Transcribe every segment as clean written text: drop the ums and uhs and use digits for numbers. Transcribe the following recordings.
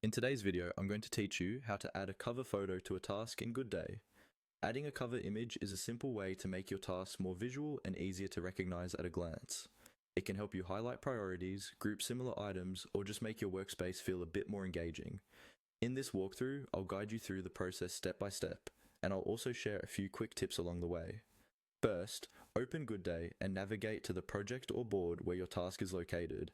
In today's video, I'm going to teach you how to add a cover photo to a task in Goodday. Adding a cover image is a simple way to make your tasks more visual and easier to recognize at a glance. It can help you highlight priorities, group similar items, or just make your workspace feel a bit more engaging. In this walkthrough, I'll guide you through the process step by step, and I'll also share a few quick tips along the way. First, open Goodday and navigate to the project or board where your task is located.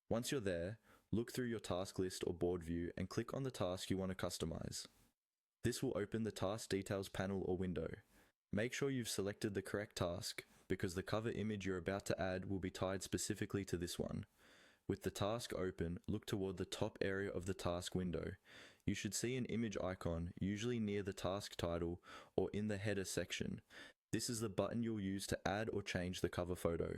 Once you're there, look through your task list or board view and click on the task you want to customize. This will open the task details panel or window. Make sure you've selected the correct task, because the cover image you're about to add will be tied specifically to this one. With the task open, look toward the top area of the task window. You should see an image icon, usually near the task title or in the header section. This is the button you'll use to add or change the cover photo.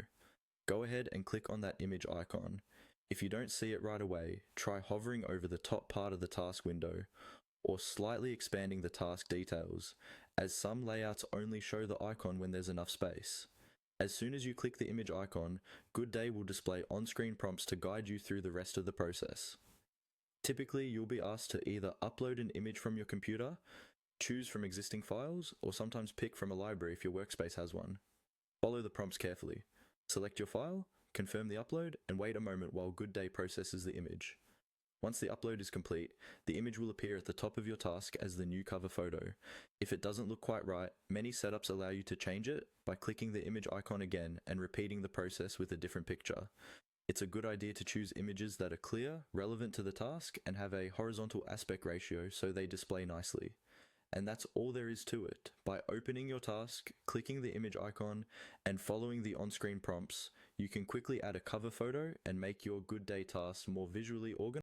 Go ahead and click on that image icon. If you don't see it right away, try hovering over the top part of the task window, or slightly expanding the task details, as some layouts only show the icon when there's enough space. As soon as you click the image icon, Goodday will display on-screen prompts to guide you through the rest of the process. Typically, you'll be asked to either upload an image from your computer, choose from existing files, or sometimes pick from a library if your workspace has one. Follow the prompts carefully. Select your file, confirm the upload, and wait a moment while Goodday processes the image. Once the upload is complete, the image will appear at the top of your task as the new cover photo. If it doesn't look quite right, many setups allow you to change it by clicking the image icon again and repeating the process with a different picture. It's a good idea to choose images that are clear, relevant to the task, and have a horizontal aspect ratio so they display nicely. And that's all there is to it. By opening your task, clicking the image icon, and following the on-screen prompts, you can quickly add a cover photo and make your Goodday tasks more visually organized